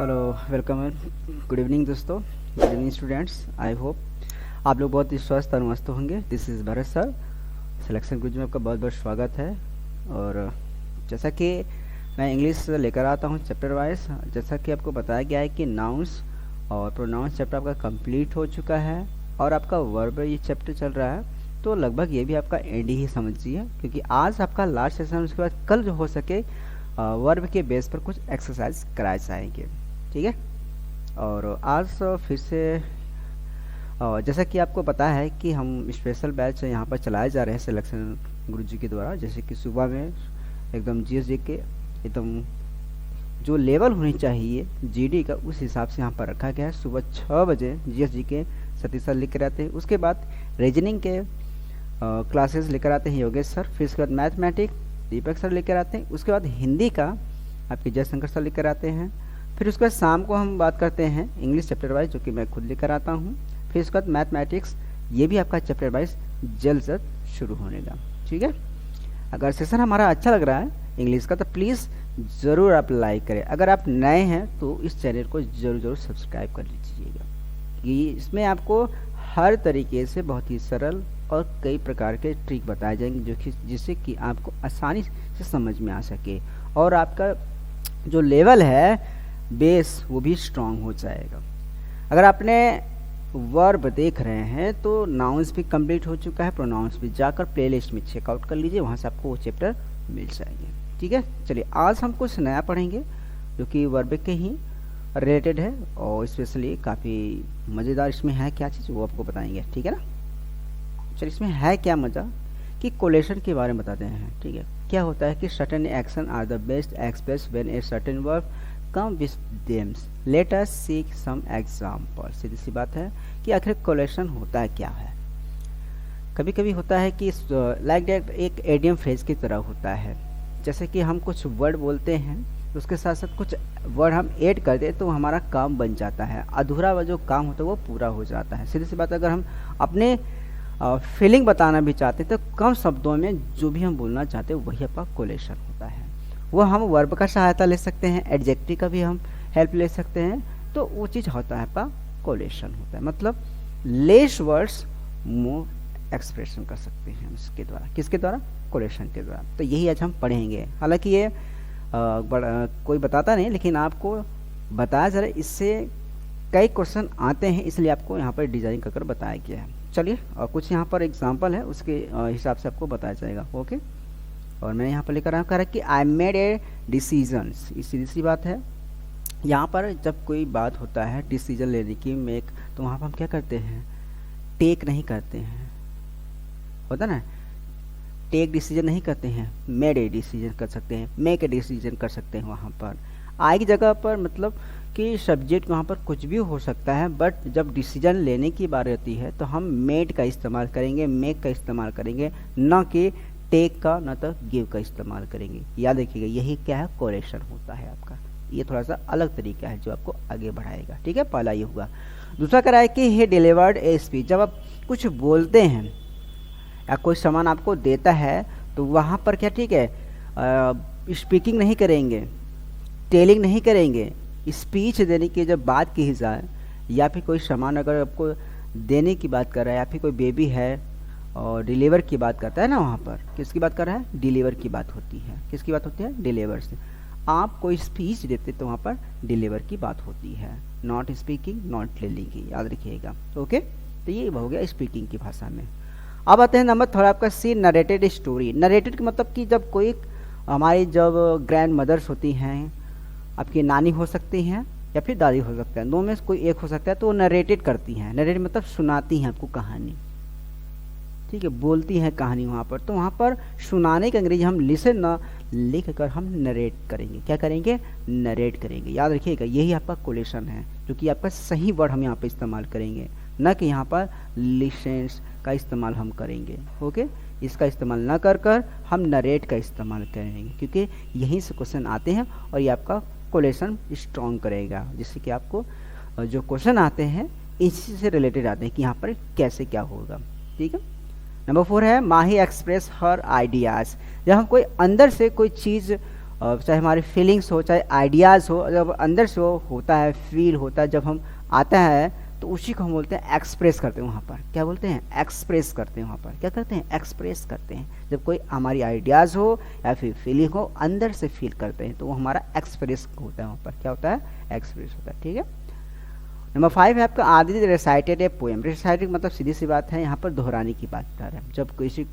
Hello, welcome and good evening दोस्तों। Good evening students. I hope आप लोग बहुत ही स्वस्थ और मस्त होंगे। This is Bharat sir, selection Guru में आपका बहुत बहुत स्वागत है। और जैसा कि मैं इंग्लिश लेकर आता हूँ चैप्टर वाइज, जैसा कि आपको बताया गया है कि नाउंस और प्रोनाउंस चैप्टर आपका कंप्लीट हो चुका है और आपका वर्ब ये चैप्टर चल रहा है, तो लगभग ये भी आपका एंड ही समझिए, क्योंकि आज आपका लास्ट सेशन, उसके बाद कल जो हो सके वर्ब के बेस पर कुछ एक्सरसाइज कराए जाएंगे। ठीक है। और आज फिर से जैसा कि आपको पता है कि हम स्पेशल बैच यहाँ पर चलाए जा रहे हैं सिलेक्शन गुरुजी के द्वारा। जैसे कि सुबह में एकदम जीएसजी के एकदम जो लेवल होनी चाहिए जीडी का, उस हिसाब से यहाँ पर रखा गया है। सुबह 6 बजे जीएसजी के सतीश सर लेकर आते हैं, उसके बाद रीजनिंग के क्लासेस लेकर आते हैं योगेश सर, फिर उसके बाद मैथमेटिक्स दीपक सर लेकर आते हैं, उसके बाद हिंदी का आपके जयशंकर सर लेकर आते हैं, फिर उसके बाद शाम को हम बात करते हैं इंग्लिश चैप्टर वाइज, जो कि मैं खुद लेकर आता हूँ। फिर उसके बाद मैथमेटिक्स, ये भी आपका चैप्टर वाइज जल्द से शुरू होने का। ठीक है। अगर सेशन हमारा अच्छा लग रहा है इंग्लिश का, तो प्लीज़ ज़रूर आप लाइक करें। अगर आप नए हैं तो इस चैनल को ज़रूर सब्सक्राइब कर लीजिएगा, कि इसमें आपको हर तरीके से बहुत ही सरल और कई प्रकार के ट्रिक बताए जाएंगे, जो कि जिससे कि आपको आसानी से समझ में आ सके और आपका जो लेवल है बेस वो भी स्ट्रांग हो जाएगा। अगर आपने वर्ब देख रहे हैं तो नाउंस भी कंप्लीट हो चुका है, प्रोनाउंस भी जाकर प्लेलिस्ट में चेकआउट कर लीजिए, वहाँ से आपको वो चैप्टर मिल जाएंगे। ठीक है। चलिए आज हम कुछ नया पढ़ेंगे जो कि वर्ब के ही रिलेटेड है और स्पेशली काफ़ी मज़ेदार इसमें है। क्या चीज़ वो आपको बताएंगे। ठीक है ना। चलिए इसमें है क्या मज़ा कि कोलेशन के बारे में बताते हैं। ठीक है। क्या होता है कि certain action are the best express when a certain verb come with them. Let us seek some example. सीधी सी बात है कि आखिर कोलेशन होता है क्या है। कभी कभी होता है कि लाइक दैट एक एडियम फ्रेज की तरह होता है। जैसे कि हम कुछ वर्ड बोलते हैं, उसके साथ साथ कुछ वर्ड हम ऐड कर दें तो हमारा काम बन जाता है, अधूरा जो काम होता है वो पूरा हो जाता है। सीधी सी बात, अगर हम अपने फीलिंग बताना भी चाहते हैं तो कम शब्दों में जो भी हम बोलना चाहते हैं वही आपका कोलेशन होता है। वो हम वर्ब का सहायता ले सकते हैं, एडजेक्टिव का भी हम हेल्प ले सकते हैं, तो वो चीज़ होता है आपका कोलेशन होता है। मतलब लेस वर्ड्स मोर एक्सप्रेशन कर सकते हैं उसके द्वारा। किसके द्वारा? कोलेशन के द्वारा। तो यही आज हम पढ़ेंगे। हालांकि ये कोई बताता नहीं, लेकिन आपको बताया जा रहा है, इससे कई क्वेश्चन आते हैं, इसलिए आपको यहाँ पर डिजाइन कर बताया गया है। चलिए और कुछ यहाँ पर एग्जांपल है, उसके हिसाब से आपको बताया जाएगा। ओके। और मैं यहाँ पर लेकर आया कह कि आई मेड ए डिसीजन। ये सीधी सी बात है। यहाँ पर जब कोई बात होता है डिसीजन लेने की, मेक, तो वहाँ पर हम क्या करते हैं? टेक नहीं करते हैं, होता ना, टेक डिसीजन नहीं करते हैं, मेड ए डिसीजन कर सकते हैं, मेक ए डिसीजन कर सकते हैं। वहाँ पर आई की जगह पर मतलब कि सब्जेक्ट वहाँ पर कुछ भी हो सकता है, बट जब डिसीजन लेने की बात आती है तो हम मेड का इस्तेमाल करेंगे, मेक का इस्तेमाल करेंगे, न कि टेक का न तो गिव का इस्तेमाल करेंगे। याद रखिएगा, यही क्या है? कोलेशन होता है आपका। ये थोड़ा सा अलग तरीका है जो आपको आगे बढ़ाएगा। ठीक है। पहला ये हुआ। दूसरा कह रहा है कि ही डिलीवर्ड ए स्पीच। जब आप कुछ बोलते हैं या कोई सामान आपको देता है तो वहाँ पर क्या, ठीक है, स्पीकिंग नहीं करेंगे, टेलिंग नहीं करेंगे, स्पीच देने की जब बात की जाए, या फिर कोई सामान अगर आपको देने की बात कर रहा है, या फिर कोई बेबी है और डिलीवर की बात करता है ना, वहाँ पर किसकी बात कर रहा है? डिलीवर की बात होती है। किसकी बात होती है? डिलीवर से। आप कोई स्पीच देते तो वहाँ पर डिलीवर की बात होती है, नॉट स्पीकिंग, नॉट टेलिंग की। याद रखिएगा। ओके। तो ये हो गया स्पीकिंग की भाषा में। अब आते हैं नंबर थोड़ा आपका सी, नरेटेड स्टोरी। नरेटेड का मतलब कि जब कोई हमारी जब ग्रैंड मदर्स होती हैं, आपकी नानी हो सकती हैं या फिर दादी हो सकता है, दो में से कोई एक हो सकता है, तो वो नरेटेड करती हैं। नरेट मतलब सुनाती हैं आपको कहानी। ठीक है। बोलती हैं कहानी वहाँ पर, तो वहाँ पर सुनाने के अंग्रेजी हम लिसन न लिख कर हम नरेट करेंगे। क्या करेंगे? नरेट करेंगे। याद रखिएगा, यही आपका कोलेशन है, जो कि आपका सही वर्ड हम यहाँ पर इस्तेमाल करेंगे, न कि यहाँ पर लिसेंस का इस्तेमाल हम करेंगे। ओके। इसका इस्तेमाल न कर कर हम नरेट का इस्तेमाल करेंगे, क्योंकि यहीं से क्वेश्चन आते हैं और ये आपका कोलेशन स्ट्रॉन्ग करेगा, जिससे कि आपको जो क्वेश्चन आते हैं इसी से रिलेटेड आते हैं कि यहाँ पर कैसे क्या होगा। ठीक है। नंबर 4 है माही एक्सप्रेस हर आइडियाज़। जब हम कोई अंदर से कोई चीज़ चाहे हमारी फीलिंग्स हो, चाहे आइडियाज़ हो, जब अंदर से वो होता है, फील होता है, जब हम आता है तो उसी को हम बोलते हैं एक्सप्रेस करते हैं। वहाँ पर क्या बोलते हैं? एक्सप्रेस करते हैं। वहाँ पर क्या करते हैं? एक्सप्रेस करते हैं। जब कोई हमारी आइडियाज़ हो या फिर फीलिंग हो, अंदर से फील करते हैं, तो वो हमारा एक्सप्रेस होता है। वहाँ पर क्या होता है? एक्सप्रेस होता है। ठीक है। नंबर 5 है आपका Aditya recited a poem. Recited मतलब सीधी सी बात है, यहाँ पर दोहराने की बात कर रहे हैं। जब किसी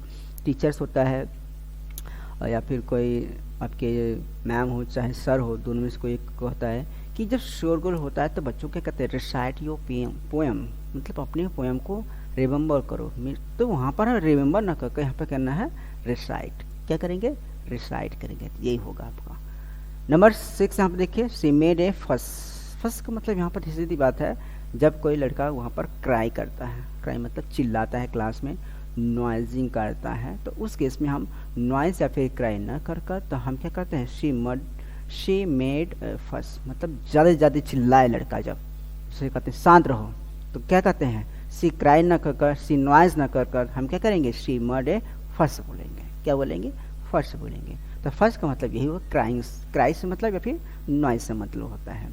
टीचर्स होता है या फिर कोई आपके मैम हो चाहे सर हो, दोनों में से कोई एक होता है कि जब शोरगुल होता है तो बच्चों क्या कहते हैं? रिसाइट योर पोएम, मतलब अपने पोएम को रिमेंबर करो। तो वहाँ पर रिमेंबर ना करके यहाँ पर करना है रिसाइट। क्या करेंगे? रिसाइट करेंगे। यही होगा आपका। नंबर 6 यहाँ पर देखिए, शी मेड ए फस। फस का मतलब यहाँ पर सीधी बात है, जब कोई लड़का वहाँ पर क्राई करता है। क्राई मतलब चिल्लाता है क्लास में, नॉइजिंग करता है, तो उस केस में हम नॉइज या फिर क्राई न कर तो हम क्या करते हैं? शी मेड फस, मतलब ज़्यादा से ज़्यादा चिल्लाए लड़का, जब उसे कहते हैं शांत रहो, तो क्या कहते हैं? शी क्राई न कर, शी नॉइज न कर हम क्या करेंगे? शी मेड ए फस बोलेंगे। क्या बोलेंगे? फस बोलेंगे। तो फस का मतलब यही हुआ, क्राई से मतलब या फिर नॉइज से मतलब होता है।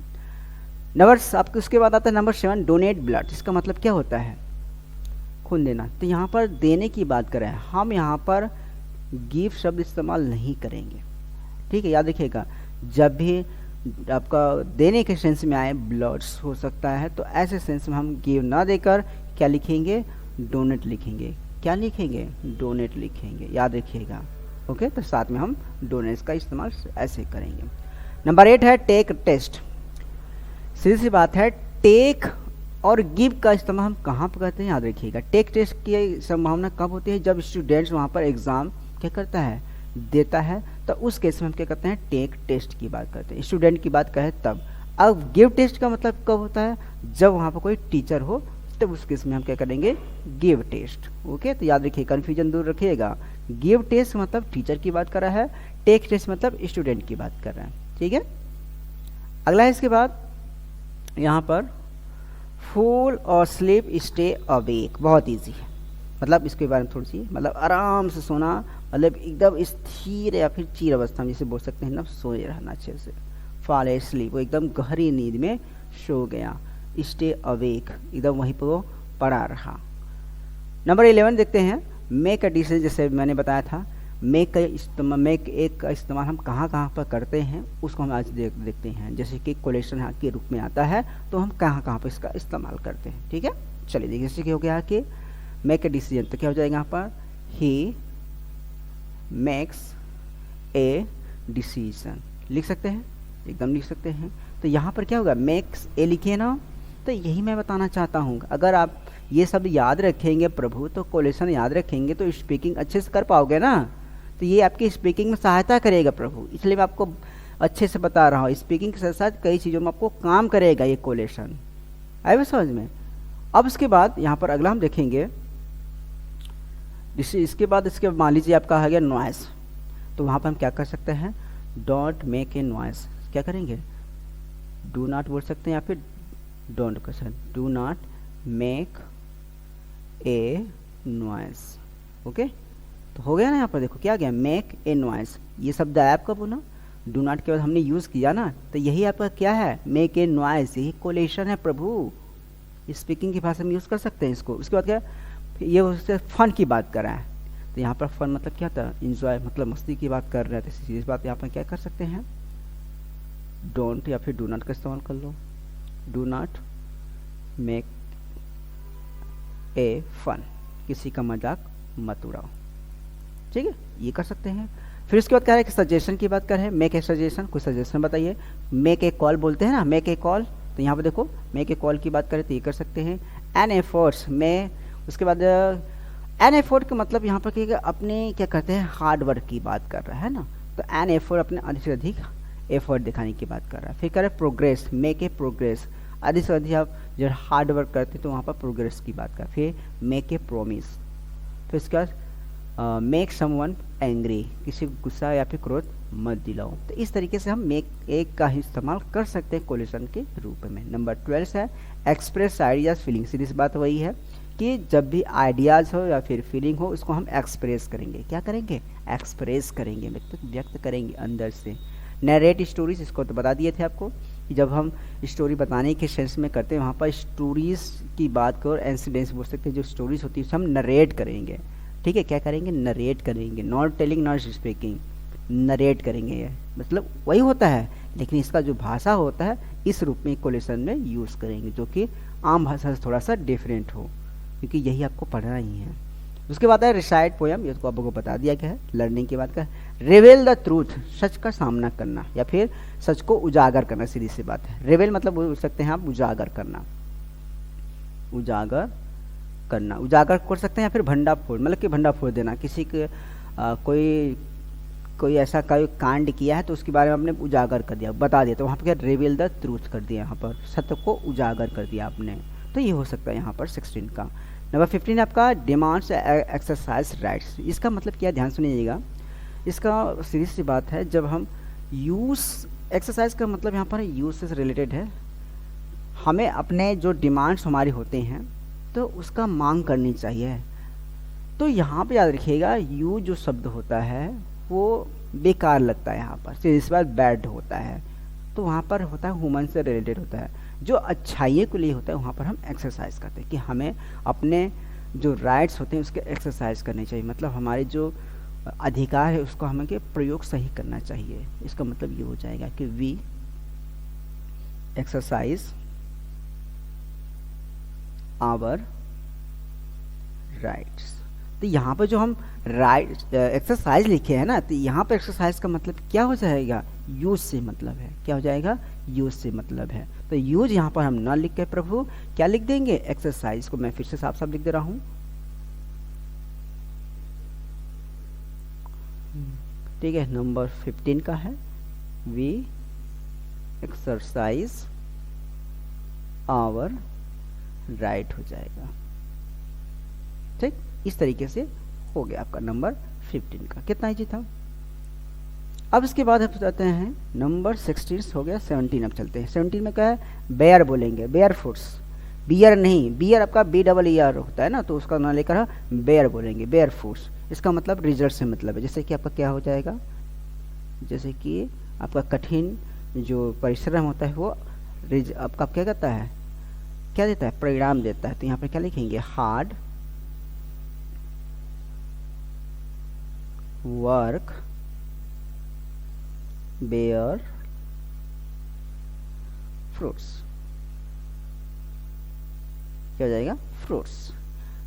नंबर आपके उसके बाद आता है नंबर 7, डोनेट ब्लड। इसका मतलब क्या होता है? खून देना। तो यहाँ पर देने की बात करें, हम यहाँ पर गिव शब्द इस्तेमाल नहीं करेंगे। ठीक है, याद रखिएगा। जब भी आपका देने के सेंस में आए, ब्लड्स हो सकता है, तो ऐसे सेंस में हम गिव ना देकर क्या लिखेंगे? डोनेट लिखेंगे। क्या लिखेंगे? डोनेट लिखेंगे। याद रखिएगा। ओके, तो साथ में हम डोनेट का इस्तेमाल ऐसे करेंगे। नंबर 8 है टेक टेस्ट। सीधी सी बात है, टेक और गिव का इस्तेमाल हम कहाँ पर करते हैं? याद रखिएगा। टेक टेस्ट की संभावना कब होती है? जब स्टूडेंट्स वहाँ पर एग्जाम क्या करता है? देता है, तो उस केस में हम क्या करते हैं? टेक टेस्ट की बात करते हैं। स्टूडेंट की बात करें तब। अब गिव टेस्ट का मतलब कब होता है? जब वहाँ पर कोई टीचर हो, तब उस केस में हम क्या करेंगे? Give test. ओके, तो याद रखिए, कन्फ्यूजन दूर रखिएगा। गिव टेस्ट मतलब टीचर की बात कर रहा है, टेक टेस्ट मतलब स्टूडेंट की बात कर रहा है। ठीक है। अगला है इसके बाद यहाँ पर फूल और स्लीप स्टे अवेक। बहुत इजी है, मतलब इसके बारे में थोड़ी सी, मतलब आराम से सोना, मतलब एकदम स्थिर या फिर चीर अवस्था में जिसे बोल सकते हैं ना, सोए रहना अच्छे से। फॉल ए स्लीप, वो एकदम गहरी नींद में सो गया। स्टे अवेक, एकदम वहीं पर वो पड़ा रहा। नंबर 11 देखते हैं, मेक अ डिसीजन। जैसे मैंने बताया था, मेक एक का इस्तेमाल हम कहाँ कहाँ पर करते हैं, उसको हम आज देखते हैं। जैसे कि कोलेशन के रूप में आता है, तो हम कहाँ कहाँ पर इसका इस्तेमाल करते हैं। ठीक है, चलिए देखिए। जैसे कि हो गया कि मेक ए डिसीजन, तो क्या हो जाएगा यहाँ पर? He makes a decision. लिख सकते हैं, एकदम लिख सकते हैं। तो यहाँ पर क्या होगा? मेक्स ए लिखिए ना। तो यही मैं बताना चाहता हूँ, अगर आप ये सब याद रखेंगे प्रभु, तो कोलेशन याद रखेंगे, तो स्पीकिंग अच्छे से कर पाओगे ना। तो ये आपकी स्पीकिंग में सहायता करेगा प्रभु, इसलिए मैं आपको अच्छे से बता रहा हूँ। स्पीकिंग के साथ साथ कई चीज़ों में आपको काम करेगा ये कोलेशन। आए समझ में? अब इसके बाद यहाँ पर अगला हम देखेंगे, इसके बाद मान लीजिए आपका आ गया नॉइस। तो वहाँ पर हम क्या कर सकते हैं? Don't make a noise. क्या करेंगे? डू नॉट बोल सकते हैं या फिर डोंट कर सकते हैं। Do not make A noise. Okay, तो हो गया ना। यहाँ पर देखो क्या गया? Make a noise. ये शब्द आया आपका बोला, डू नॉट के बाद हमने यूज़ किया ना, तो यही आपका क्या है? Make a noise. यही कोलेशन है प्रभु, स्पीकिंग की भाषा में यूज़ कर सकते हैं इसको। उसके बाद क्या? ये उससे फन की बात कर रहा है, तो यहाँ पर फन मतलब क्या था? इंजॉय, मतलब मस्ती की बात कर रहे थे। इस बात यहाँ पर क्या कर सकते हैं? डोंट या फिर डू नॉट का इस्तेमाल कर लो। Do not make a fun, किसी का मजाक मत उड़ाओ। ठीक है, ये कर सकते हैं। फिर उसके बाद क्या है कि सजेशन की बात कर रहे हैं। मेक ए सजेशन, कोई सजेशन बताइए। मेक ए कॉल बोलते हैं ना, मेक ए कॉल। तो यहाँ पर देखो, मेक ए कॉल की बात करें तो ये कर सकते हैं। एन एफर्ट्स में, उसके बाद एन एफर्ट का मतलब यहाँ पर क्या, अपने क्या करते हैं? हार्ड वर्क की बात कर रहा है ना। तो एन एफर्ट अपने अधिक से अधिक एफर्ट दिखाने की बात कर रहा है। फिर कह रहे हैं प्रोग्रेस, मेक ए प्रोग्रेस। अधिक से अधिक आप जो हार्ड वर्क करते हैं तो वहाँ पर प्रोग्रेस की बात कर। फिर मेक ए प्रोमिस। फिर इसके बाद मेक समवन एंग्री, किसी को गुस्सा या फिर क्रोध मत दिलाओ। तो इस तरीके से हम मेक एक का ही इस्तेमाल कर सकते हैं कोलेशन के रूप में। नंबर 12 है एक्सप्रेस आइडियाज फीलिंग। सीधी सी बात वही है कि जब भी आइडियाज़ हो या फिर फीलिंग हो, उसको हम एक्सप्रेस करेंगे। क्या करेंगे? एक्सप्रेस करेंगे, व्यक्त करेंगे अंदर से। नरेट स्टोरीज, इसको तो बता दिए थे आपको कि जब हम स्टोरी बताने के सेंस में करते हैं वहाँ पर स्टोरीज की बात करो, इंसिडेंट्स बोल सकते हैं, जो स्टोरीज होती है हम नरेट करेंगे। ठीक है, क्या करेंगे? नरेट करेंगे, not telling not speaking, narrate करेंगे। ये मतलब वही होता है, लेकिन इसका जो भाषा होता है इस रूप में कोलेशन में यूज़ करेंगे, जो कि आम भाषा से थोड़ा सा डिफरेंट हो, क्योंकि यही आपको पढ़ना ही है। उसके बाद है रिसाइट पोयम, ये तो आपको बता दिया गया है। लर्निंग के बाद का रिवेल द ट्रूथ, सच का सामना करना या फिर सच को उजागर करना, सीधी सी बात है। रिवेल मतलब बोल सकते हैं आप उजागर करना, उजागर करना, उजागर कर सकते हैं, या फिर भंडाफोड़, मतलब कि भंडाफोड़ देना, किसी के कोई ऐसा कोई कांड किया है तो उसके बारे में आपने उजागर कर दिया, बता दिया, तो वहाँ पर क्या रिवील द ट्रूथ कर दिया, यहाँ पर सत्य को उजागर कर दिया आपने। तो ये हो सकता है यहाँ पर 16 का। नंबर 15 आपका डिमांड्स एक्सरसाइज राइट्स। इसका मतलब क्या, ध्यान सुनिएगा, इसका सीधी सी बात है, जब हम यूज़, एक्सरसाइज का मतलब यहाँ पर यूज़ से रिलेटेड है, हमें अपने जो डिमांड्स हमारे होते हैं तो उसका मांग करनी चाहिए। तो यहाँ पे याद रखिएगा, यू जो शब्द होता है वो बेकार लगता है, यहाँ पर इस बार बैड होता है, तो वहाँ पर होता है ह्यूमन से रिलेटेड होता है। जो अच्छाई के लिए होता है वहाँ पर हम एक्सरसाइज करते हैं कि हमें अपने जो राइट्स होते हैं उसके एक्सरसाइज करनी चाहिए, मतलब हमारे जो अधिकार है उसको हमें के प्रयोग सही करना चाहिए। इसका मतलब ये हो जाएगा कि वी एक्सरसाइज आवर राइट्स। तो यहाँ पर जो हम राइट एक्सरसाइज लिखे हैं ना, तो यहाँ पर एक्सरसाइज का मतलब क्या हो जाएगा, यूज से मतलब है, क्या हो जाएगा, यूज से मतलब है। तो यूज यहाँ पर हम ना लिख के प्रभु क्या लिख देंगे, एक्सरसाइज को मैं फिर से साफ साफ लिख दे रहा हूँ। ठीक है, नंबर 15 का है वी एक्सरसाइज आवर राइट हो जाएगा। ठीक, इस तरीके से हो गया आपका नंबर 15 का। कितना ही था। अब इसके बाद हम जाते हैं नंबर 16 हो गया, 17 अब चलते हैं। 17 में क्या है, बेयर बोलेंगे, बेयर फूड्स, बियर नहीं, बियर आपका BEER होता है ना, तो उसका ना लेकर बेयर बोलेंगे, बेयर फूड्स। इसका मतलब रिजल्ट से मतलब है, जैसे कि आपका क्या हो जाएगा, जैसे कि आपका कठिन जो परिश्रम होता है वो आपका क्या कहता है, क्या देता है, परिणाम देता है। तो यहाँ पर क्या लिखेंगे, हार्ड वर्क बेयर फ्रूट्स, क्या हो जाएगा, फ्रूट्स।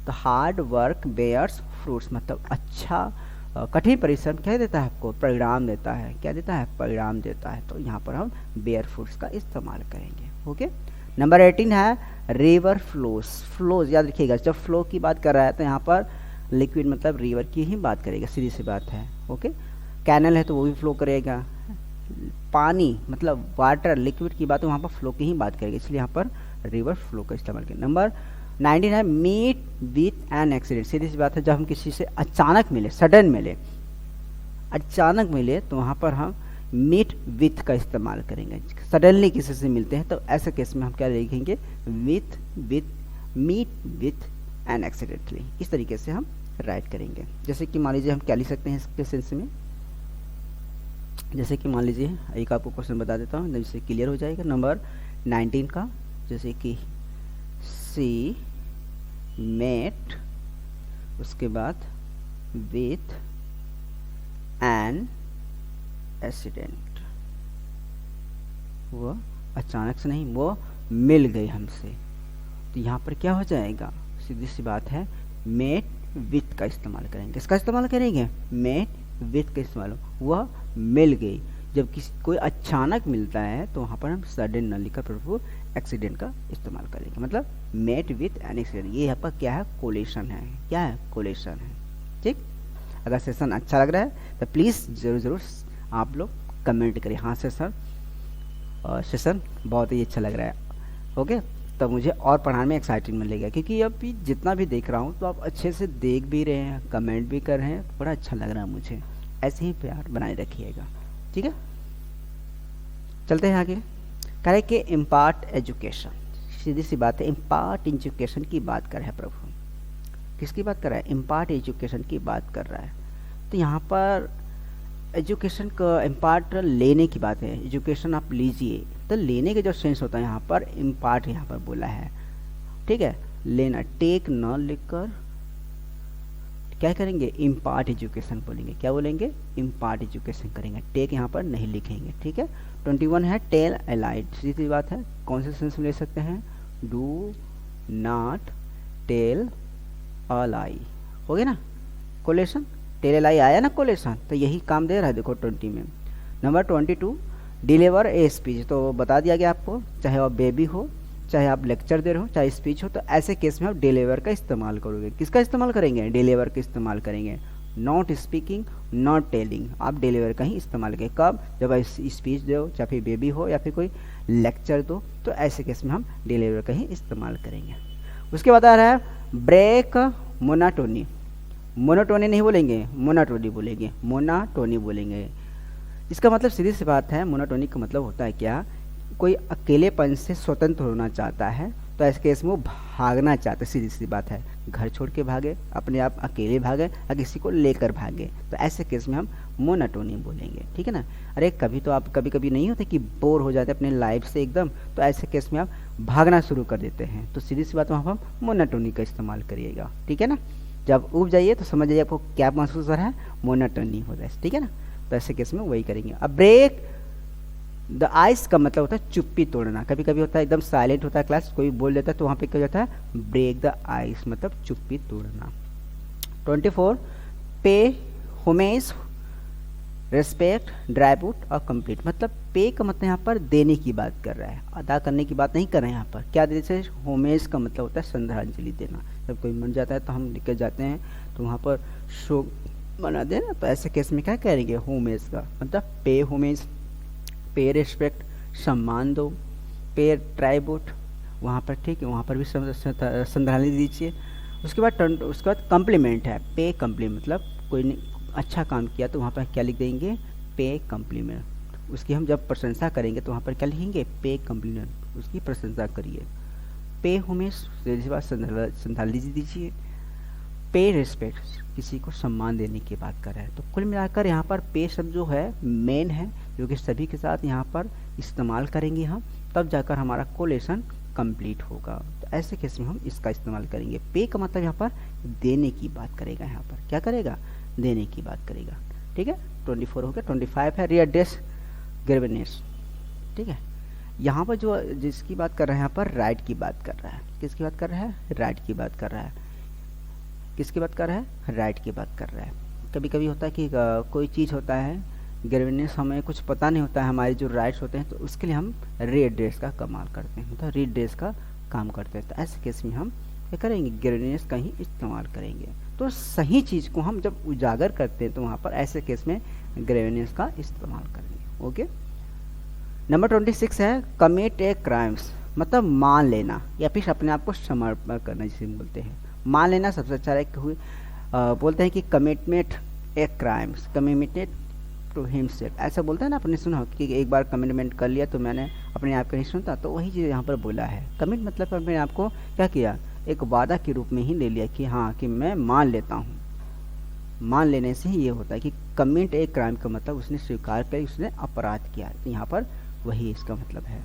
तो हार्ड वर्क बेयर्स फ्रूट्स मतलब अच्छा कठिन परिश्रम क्या देता है आपको, परिणाम देता है, क्या देता है, परिणाम देता है। तो यहाँ पर हम बेयर फ्रूट्स का इस्तेमाल करेंगे। ओके, नंबर 18 है रिवर फ्लोज। फ्लोज याद रखिएगा, जब फ्लो की बात कर रहा है तो यहाँ पर लिक्विड मतलब रिवर की ही बात करेगा, सीधी सी बात है। ओके, कैनल है तो वो भी फ्लो करेगा, पानी मतलब वाटर लिक्विड की बात है वहाँ पर फ्लो की ही बात करेगा, इसलिए यहाँ पर रिवर फ्लो का इस्तेमाल करें। नंबर 19 है मीट विथ एन एक्सीडेंट। सीधी सी बात है, जब हम किसी से अचानक मिले, सडन मिले, अचानक मिले, तो वहाँ पर हम मीट विथ का इस्तेमाल करेंगे। सडनली किसी से मिलते हैं तो ऐसे केस में हम क्या लिखेंगे, with meet with an accidentally. इस तरीके से हम राइट करेंगे। जैसे कि मान लीजिए हम क्या लिख सकते हैं इसके सेंस में, जैसे कि मान लीजिए एक आपको क्वेश्चन बता देता हूँ जिससे क्लियर हो जाएगा। नंबर 19 का, जैसे कि सी मेट, उसके बाद विथ एन एक्सीडेंट, वो अचानक से नहीं, वो मिल गई हमसे। तो यहाँ पर क्या हो जाएगा, सीधी सी बात है, मेट विथ का इस्तेमाल करेंगे। इसका इस्तेमाल करेंगे, मेट विथ का इस्तेमाल, वह मिल गई। जब किसी कोई अचानक मिलता है तो वहाँ पर हम सडन न लिखकर प्रभु एक्सीडेंट का इस्तेमाल करेंगे, मतलब मेट विथ एन एक्सीडेंट। ये आपका क्या है, कोलेशन है, क्या है, कोलेशन है। ठीक, अगर सेशन अच्छा लग रहा है तो प्लीज़ ज़रूर आप लोग कमेंट करिए, हाँ से सर सेशन बहुत ही अच्छा लग रहा है। ओके, तब मुझे और पढ़ाने में एक्साइटिंग मिलेगा, क्योंकि अब जितना भी देख रहा हूँ तो आप अच्छे से देख भी रहे हैं, कमेंट भी कर रहे हैं, बड़ा अच्छा लग रहा है मुझे। ऐसे ही प्यार बनाए रखिएगा, ठीक है। चलते हैं आगे। कह रहे कि इम्पार्ट एजुकेशन, सीधी सी बात है, इम्पार्ट एजुकेशन की बात कर रहा है प्रभु। किसकी बात कर रहा है, इम्पार्ट एजुकेशन की बात कर रहा है। तो यहाँ पर एजुकेशन का इम्पार्ट लेने की बात है, एजुकेशन आप लीजिए, तो लेने के जो सेंस होता है यहाँ पर इम्पार्ट यहाँ पर बोला है, ठीक है। लेना, टेक न लिखकर क्या करेंगे, इम्पार्ट एजुकेशन बोलेंगे, क्या बोलेंगे, इम्पार्ट एजुकेशन करेंगे, टेक यहाँ पर नहीं लिखेंगे, ठीक है। 21 है टेल ए लाई, सीधी बात है, कौन से सेंस में ले सकते हैं, डू नॉट टेल अ लाई, हो गया ना कोलेशन, टेल ए लाई आया ना कोलेशन, तो यही काम दे रहा है देखो 20 में। नंबर 22 डिलीवर ए स्पीच, तो बता दिया गया आपको, चाहे आप बेबी हो, चाहे आप लेक्चर दे रहे हो, चाहे स्पीच हो, तो ऐसे केस में आप डिलीवर का इस्तेमाल करोगे, किसका इस्तेमाल करेंगे, डिलीवर का इस्तेमाल करेंगे, नॉट स्पीकिंग नॉट टेलिंग, आप डिलीवर का ही इस्तेमाल करें, कब, जब आप स्पीच दो, चाहे फिर बेबी हो या फिर कोई लेक्चर दो, तो ऐसे केस में हम डिलीवर का ही इस्तेमाल करेंगे। उसके बाद आ रहा है ब्रेक मोनाटोनी, मोनोटोनी नहीं बोलेंगे, मोनाटोनी बोलेंगे, मोनाटोनी बोलेंगे। इसका मतलब सीधी सी बात है, मोनोटोनी का मतलब होता है क्या, कोई अकेलेपन से स्वतंत्र होना चाहता है, तो ऐसे केस में वो भागना चाहता है, सीधी सी बात है, घर छोड़ के भागे, अपने आप अकेले भागे या किसी को लेकर भागे, तो ऐसे केस में हम मोनोटोनी बोलेंगे, ठीक है ना। अरे कभी तो आप कभी कभी नहीं होते कि बोर हो जाते अपने लाइफ से एकदम, तो ऐसे केस में आप भागना शुरू कर देते हैं, तो सीधी सी बात वहाँ पर हम मोनोटोनी का इस्तेमाल करिएगा, ठीक है ना। जब उब जाइए तो समझ जाइए आपको क्या महसूस हो रहा है, मोनोटोनी हो रहा है, ठीक है ना। तो ऐसे केस में वही करेंगे। अब ब्रेक द आइस का मतलब होता है चुप्पी तोड़ना, कभी कभी होता है एकदम साइलेंट होता है क्लास, कोई बोल देता है तो वहाँ पे क्या होता है, ब्रेक द आइस मतलब चुप्पी तोड़ना। 24 पे होमेज रेस्पेक्ट ड्राइवुड और कंप्लीट, मतलब पे का मतलब यहाँ पर देने की बात कर रहा है, अदा करने की बात नहीं कर रहे हैं यहाँ पर, क्या जैसे होमेज का मतलब होता है श्रद्धांजलि देना, जब कोई मर जाता है तो हम लेकर जाते हैं तो वहाँ पर शोक मना देना, तो ऐसे केस में क्या करेंगे, होमेज का मतलब पे होमेज, पे रेस्पेक्ट सम्मान दो, पे ट्राइब्यूट वहाँ पर, ठीक है, वहाँ पर भी श्रद्धांजलि दीजिए। उसके बाद कम्प्लीमेंट है, पे कम्प्लीमेंट मतलब कोई अच्छा काम किया तो वहाँ पर क्या लिख देंगे, पे कम्प्लीमेंट, उसकी हम जब प्रशंसा करेंगे तो वहाँ पर क्या लिखेंगे, पे कम्प्लीमेंट, उसकी प्रशंसा करिए। पे होमेज श्रद्धांजलि दीजिए, पे रेस्पेक्ट किसी को सम्मान देने की बात कर रहा है। तो कुल मिलाकर यहाँ पर पे शब्द जो है मेन है, जो कि सभी के साथ यहाँ पर इस्तेमाल करेंगे हम, तब जाकर हमारा कोलेशन कंप्लीट होगा। तो ऐसे केस में हम इसका इस्तेमाल करेंगे। पे का मतलब यहाँ पर देने की बात करेगा, यहाँ पर क्या करेगा, देने की बात करेगा, ठीक है। 24 हो गया। 25 है रिएड्रेस ग्रीवेंस, ठीक है। यहाँ पर जो जिसकी बात कर रहे हैं यहाँ पर राइट की बात कर रहा है, किसकी बात कर रहा है, राइट की बात कर रहा है, किसकी बात कर रहा है, राइट की बात कर रहा है। कभी कभी होता है कि कोई चीज़ होता है ग्रीवेंस, हमें कुछ पता नहीं होता है, हमारे जो राइट्स होते हैं, तो उसके लिए हम रीएड्रेस का कमाल करते हैं, मतलब रीएड्रेस का काम करते हैं। तो ऐसे केस में हम क्या करेंगे, ग्रीवेंस का ही इस्तेमाल करेंगे। तो सही चीज़ को हम जब उजागर करते हैं तो वहाँ पर ऐसे केस में ग्रीवेंस का इस्तेमाल करेंगे, ओके। नंबर 26 है कमिट ए क्राइम्स, मतलब मान लेना या फिर अपने आप को समर्पण करना, जिसे बोलते हैं मान लेना। सबसे अच्छा है कि बोलते हैं कि commitment a crimes, commitment to himself, ऐसा बोलते हैं ना, आपने सुना कि एक बार कमिटमेंट कर लिया तो मैंने अपने आप का नहीं सुनता, तो वही चीज़ यहाँ पर बोला है। कमिट मतलब अपने आप को क्या किया, एक वादा के रूप में ही ले लिया कि हाँ कि मैं मान लेता हूँ। मान लेने से ही ये होता है कि कमिट ए क्राइम का मतलब उसने स्वीकार कर, उसने अपराध किया, तो यहाँ पर वही इसका मतलब है।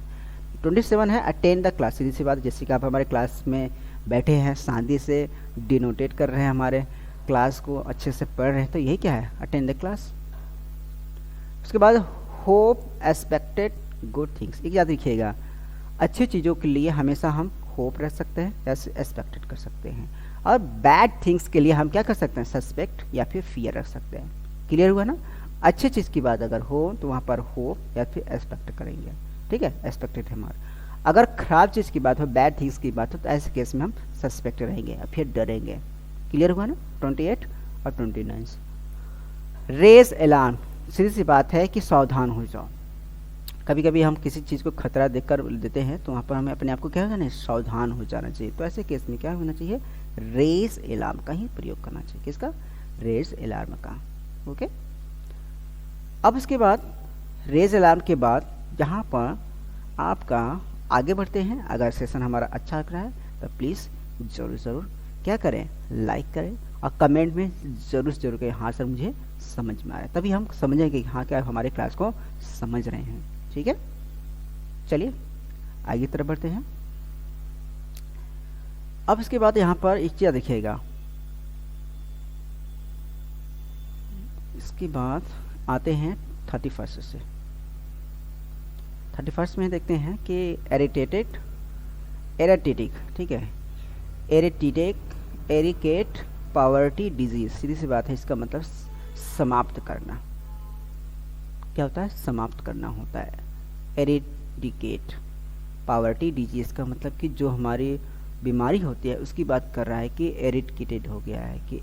27 है अटेंड द क्लास, सीधी सी बात, जैसे कि आप हमारे क्लास में बैठे हैं, शांति से डिनोटेट कर रहे हैं, हमारे क्लास को अच्छे से पढ़ रहे हैं, तो यही क्या है, अटेंड द क्लास। उसके बाद होप एक्सपेक्टेड गुड थिंग्स, एक याद रखिएगा, अच्छी चीज़ों के लिए हमेशा हम होप रख सकते हैं या एक्सपेक्टेड कर सकते हैं, और बैड थिंग्स के लिए हम क्या कर सकते हैं, सस्पेक्ट या फिर फियर रख सकते हैं। क्लियर हुआ ना। अच्छी चीज़ की बात अगर हो तो वहाँ पर होप या फिर एक्सपेक्ट करेंगे, ठीक है, एक्सपेक्टेड है हमारा। अगर खराब चीज़ की बात हो, बैड थिंग्स की बात हो, तो ऐसे केस में हम सस्पेक्ट रहेंगे या फिर डरेंगे। क्लियर हुआ ना। 28 और 29 रेज अलार्म, सीधी सी बात है कि सावधान हो जाओ। कभी कभी हम किसी चीज़ को खतरा देखकर देते हैं तो वहाँ पर हमें अपने आप को क्या करना है, सावधान हो जाना चाहिए। तो ऐसे केस में क्या होना चाहिए, रेज अलार्म का ही प्रयोग करना चाहिए। किसका, रेज अलार्म का, ओके। अब इसके बाद रेज अलार्म के बाद यहाँ पर आपका आगे बढ़ते हैं। अगर सेशन हमारा अच्छा लग रहा है तो प्लीज़ ज़रूर क्या करें, लाइक करें और कमेंट में ज़रूर से ज़रूर करें हाँ सर मुझे समझ में आया, तभी हम समझेंगे कि हाँ क्या आप हमारे क्लास को समझ रहे हैं। ठीक है, चलिए आगे तरफ बढ़ते हैं। अब इसके बाद यहाँ पर एक चीज़ देखिएगा, इसके बाद आते हैं 31 से। 31 में देखते हैं कि एरिटेटेड एरेटिटिक, ठीक है, एरेटिटिक एरिकेट पावर्टी डिजीज, सीधी सी बात है, इसका मतलब समाप्त करना। क्या होता है? समाप्त करना होता है। एरेडिकेट पावर्टी डिजीज का मतलब कि जो हमारी बीमारी होती है उसकी बात कर रहा है कि एरिडिकेटेड हो गया है, कि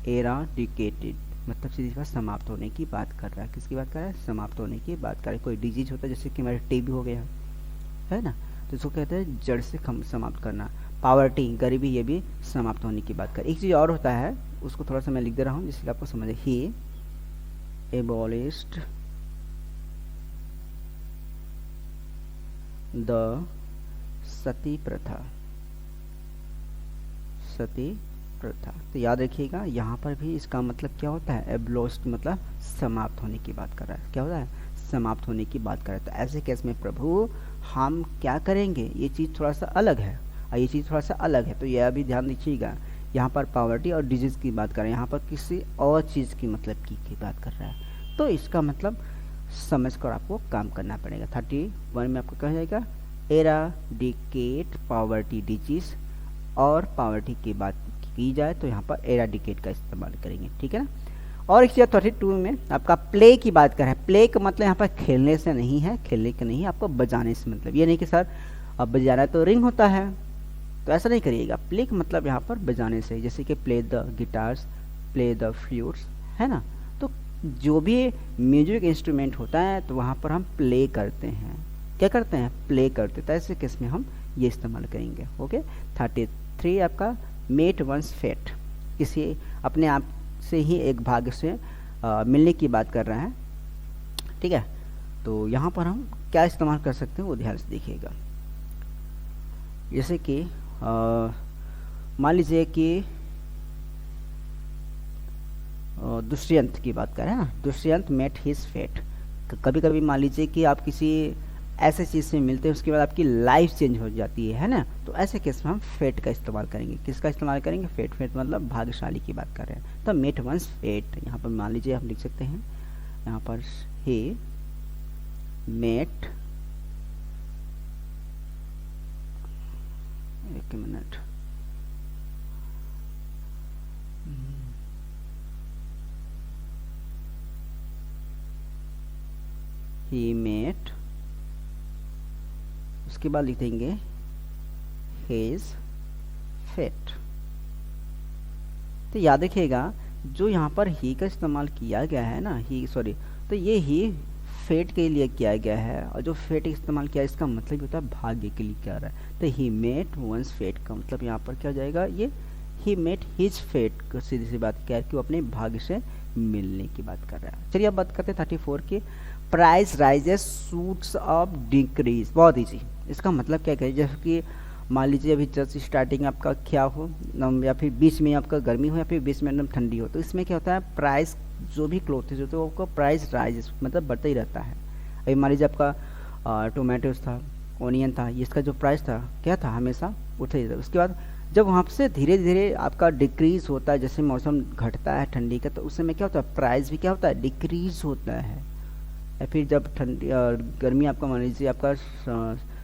एराडिकेटेड मतलब सीधी बात समाप्त होने की बात कर रहा है। किसकी बात कर रहा है? समाप्त होने की बात कर रहा है। कोई डिजीज होता है जैसे कि हमारे टीबी हो गया है ना, तो इसको कहते हैं जड़ से समाप्त करना। पावर्टी गरीबी, ये भी समाप्त होने की बात कर। एक चीज़ और होता है, उसको थोड़ा सा मैं लिख दे रहा हूँ जिससे आपको समझे। ही एबॉलिश्ड द सती प्रथा, सती प्रथा। तो याद रखिएगा यहाँ पर भी इसका मतलब क्या होता है? एब्लोस्ट मतलब समाप्त होने की बात कर रहा है। क्या होता है? समाप्त होने की बात कर रहा है। तो ऐसे केस में प्रभु हम क्या करेंगे? ये चीज़ थोड़ा सा अलग है और ये चीज़ थोड़ा सा अलग है, तो यह भी ध्यान दीजिएगा। यहाँ पर पावर्टी और डिजीज की बात कर रहे हैं, यहाँ पर किसी और चीज़ की मतलब की बात कर रहा है। तो इसका मतलब समझ कर आपको काम करना पड़ेगा। 31 में आपको कहा जाएगा एराडिकेट पावर्टी डिजीज, और पावर्टी की बात की जाए तो यहाँ पर एराडिकेट का इस्तेमाल करेंगे। ठीक है ना। और एक चीज़ 32 में आपका प्ले की बात कर रहे हैं। प्ले का मतलब यहाँ पर खेलने से नहीं है, खेलने का नहीं है, आपको बजाने से मतलब। ये नहीं कि सर अब बजाना तो रिंग होता है, तो ऐसा नहीं करिएगा। प्ले का मतलब यहाँ पर बजाने से, जैसे कि play the guitars, play the flutes, है ना। तो जो भी म्यूजिक इंस्ट्रूमेंट होता है तो वहाँ पर हम प्ले करते हैं। क्या करते हैं? प्ले करते हैं। तो ऐसे केस में हम ये इस्तेमाल करेंगे। ओके। 33 आपका मेट वंस फेट, किसी अपने आप से ही एक भाग से मिलने की बात कर रहा है। ठीक है, तो यहाँ पर हम क्या इस्तेमाल कर सकते हैं वो ध्यान से देखिएगा। जैसे कि मान लीजिए कि दुष्यंत की बात करें ना, दुष्यंत मेट हिज फेट। कभी कभी मान लीजिए कि आप किसी ऐसे चीज़ से मिलते हैं उसके बाद आपकी लाइफ चेंज हो जाती है ना, तो ऐसे केस में हम फेट का इस्तेमाल करेंगे। किसका इस्तेमाल करेंगे? फेट। फेट मतलब भाग्यशाली की बात कर रहे हैं। तो मेट वंस फेट, यहाँ पर मान लीजिए हम लिख सकते हैं, यहाँ पर ही मेट, एक मिनट, ही मेट, उसके बाद लिख देंगे हिज फेट। तो याद रखिएगा जो यहाँ पर ही का इस्तेमाल किया गया है ना, ही सॉरी, तो ये ही फेट के लिए किया गया है, और जो फेट इस्तेमाल किया इसका मतलब होता है भाग्य के लिए क्या रहा है। तो ही मेट वंस फेट का मतलब यहाँ पर क्या हो जाएगा? ये ही मेट हिज फेट को सीधी सी बात क्या है कि वो अपने भाग्य से मिलने की बात कर रहा है। चलिए अब बात करते हैं 34 की। Price rises suits of decrease. बहुत ईजी, इसका मतलब क्या करें? जैसे कि मान लीजिए अभी जस्ट स्टार्टिंग आपका क्या हो, या फिर बीच में आपका गर्मी हो, या फिर बीच में एकदम ठंडी हो, तो इसमें क्या होता है? प्राइस जो भी क्लोथेज होते हैं वो प्राइस राइजेस मतलब बढ़ता ही रहता है। अभी मान लीजिए आपका टोमेटोज था, ओनियन था, इसका जो प्राइस था क्या था? हमेशा उठा ही रहता। उसके बाद जब वहाँ से धीरे धीरे आपका डिक्रीज होता है, जैसे मौसम घटता है ठंडी का, तो उस समय क्या होता है? प्राइस भी क्या होता है? डिक्रीज होता है। या फिर जब ठंडी गर्मी आपका मान लीजिए आपका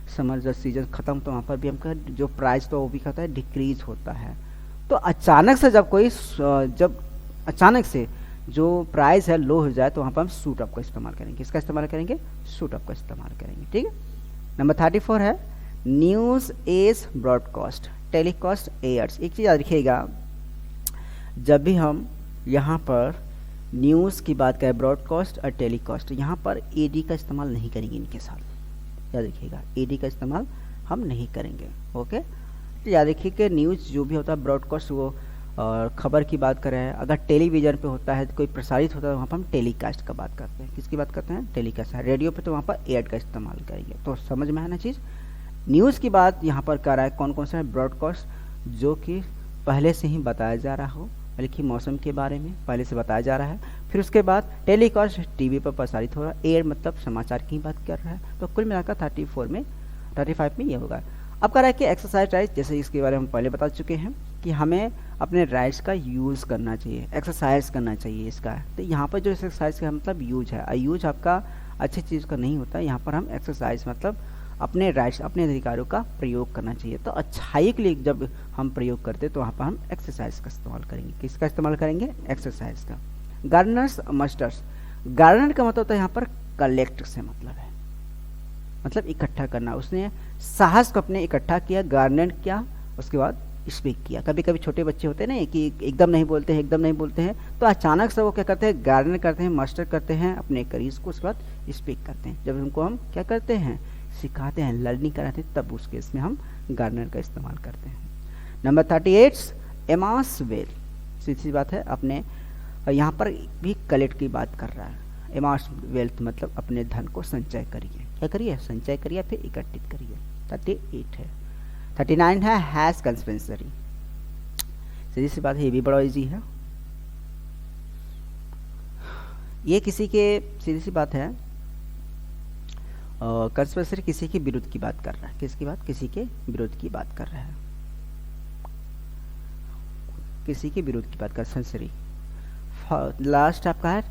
समर जब सीजन खत्म, तो वहाँ पर भी आपका जो प्राइस तो वो भी कहता है डिक्रीज होता है। तो अचानक से जब अचानक से जो प्राइस है लो हो जाए, तो वहाँ पर हम सूट अप का इस्तेमाल करेंगे। किसका इस्तेमाल करेंगे? सूट अप का इस्तेमाल करेंगे। ठीक है। नंबर 34 है news as broadcast, telecast airs. एक चीज़ याद रखिएगा, जब भी हम यहाँ पर न्यूज़ की बात करें, ब्रॉडकास्ट और टेलीकास्ट, यहाँ पर एडी का इस्तेमाल नहीं करेंगे इनके साथ। याद रखिएगा एडी का इस्तेमाल हम नहीं करेंगे। ओके। तो याद रखिए कि न्यूज़ जो भी होता है, ब्रॉडकास्ट वो खबर की बात कर रहे हैं। अगर टेलीविज़न पे होता है, कोई प्रसारित होता है, वहाँ पर हम टेलीकास्ट का बात करते हैं। किसकी बात करते हैं? टेलीकास्ट है। रेडियो पे तो वहाँ पर एड का इस्तेमाल करेंगे। तो समझ में है ना चीज़। न्यूज़ की बात यहाँ पर कर रहा है कौन कौन सा है? ब्रॉडकास्ट जो कि पहले से ही बताया जा रहा हो, बल्कि मौसम के बारे में पहले से बताया जा रहा है। फिर उसके बाद टेलीकास्ट टीवी पर प्रसारित हो रहा है, एयर मतलब समाचार की बात कर रहा है। तो कुल मिलाकर 35 में ये होगा। अब कह रहा है कि एक्सरसाइज राइट्स, जैसे इसके बारे में हम पहले बता चुके हैं कि हमें अपने राइट्स का यूज़ करना चाहिए, एक्सरसाइज करना चाहिए इसका। तो यहाँ पर जो एक्सरसाइज का मतलब यूज है, यूज आपका अच्छी चीज़ का नहीं होता। यहाँ पर हम एक्सरसाइज मतलब अपने राइट्स, अपने अधिकारों का प्रयोग करना चाहिए। तो अच्छाई के लिए जब हम प्रयोग करते हैं तो वहाँ पर हम एक्सरसाइज का इस्तेमाल करेंगे। किसका इस्तेमाल करेंगे? एक्सरसाइज का। गार्डनर्स मस्टर्स, गार्डनर का मतलब होता है यहाँ पर कलेक्ट से मतलब है, मतलब इकट्ठा करना। उसने साहस को अपने इकट्ठा किया, गार्डनर किया, उसके बाद स्पीक किया। कभी कभी छोटे बच्चे होते हैं ना कि एकदम नहीं बोलते हैं, एकदम नहीं बोलते हैं, तो अचानक से वो क्या करते हैं? गार्डनर करते हैं, मास्टर करते हैं अपने करीज को, उसके बाद स्पीक करते हैं। जब उनको हम क्या करते हैं? सिखाते हैं, लर्निंग कराते हैं, तब उस केस में हम गार्डनर का इस्तेमाल करते हैं। नंबर 38 एमास वेल, सीधी सी बात है, अपने यहाँ पर भी कलेक्ट की बात कर रहा है। एमास वेल्थ मतलब अपने धन को संचय करिए। क्या करिए? संचय करिए, फिर इकट्ठित करिए। 38 है। 39 है हैज कंस्पेंसरी, सीधी सी बात है, ये भी बड़ा इजी है। ये किसी के, सीधी सी बात है, कंस्पेंसरी किसी के विरुद्ध की बात कर रहा है। किसकी बात? किसी के विरुद्ध की बात कर रहा है, किसी के विरुद्ध की बात कर। सेंसरी लास्ट आपका है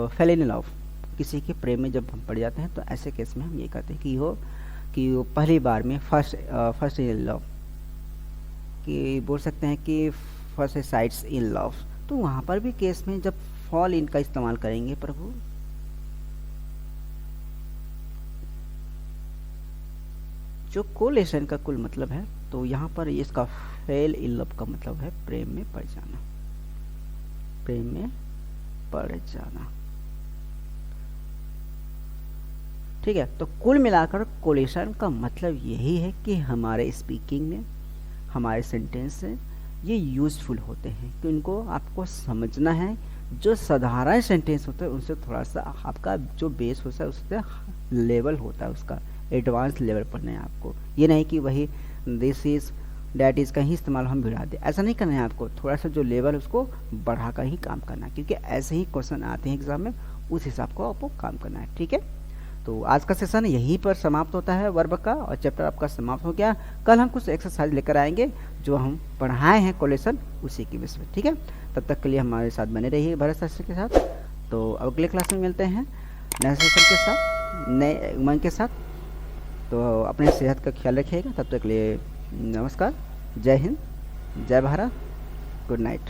फेल इन लव, किसी के प्रेम में जब हम पड़ जाते हैं तो ऐसे केस में हम ये कहते हैं कि वो पहली बार में फर्स्ट इन लव, कि बोल सकते हैं कि फर्स्ट साइड्स इन लव। तो वहाँ पर भी केस में जब फॉल इन का इस्तेमाल करेंगे प्रभु, जो कोलेशन का कुल मतलब है, तो यहाँ पर इसका फेल इन लव का मतलब है प्रेम में पड़ जाना, प्रेम में पड़ जाना। ठीक है, तो कुल मिलाकर कोलेशन का मतलब यही है कि हमारे स्पीकिंग में, हमारे सेंटेंस में ये यूजफुल होते हैं, कि इनको आपको समझना है। जो साधारण सेंटेंस होता है उनसे थोड़ा सा आपका जो बेस होता है उससे लेवल होता है, उसका एडवांस लेवल पढ़ना है आपको। ये नहीं कि वही दिस इज डैट इज का ही इस्तेमाल हम भिड़ा दें, ऐसा नहीं करना है आपको। थोड़ा सा जो लेवल उसको बढ़ा कर ही काम करना है, क्योंकि ऐसे ही क्वेश्चन आते हैं एग्जाम में, उस हिसाब को आपको काम करना है। ठीक है, तो आज का सेशन यहीं पर समाप्त होता है वर्ब का, और चैप्टर आपका समाप्त हो गया। कल हम कुछ एक्सरसाइज लेकर आएंगे जो हम पढ़ाए हैं कोलेशन, उसी की बेस पे। ठीक है, तब तक के लिए हमारे साथ बने रहिए भरत सर के साथ। तो अगले क्लास में मिलते हैं नए सेशन के साथ, नए उमंग के साथ। तो अपने सेहत का ख्याल रखिएगा। तब तक के लिए नमस्कार, जय हिंद, जय भारत, गुड नाइट।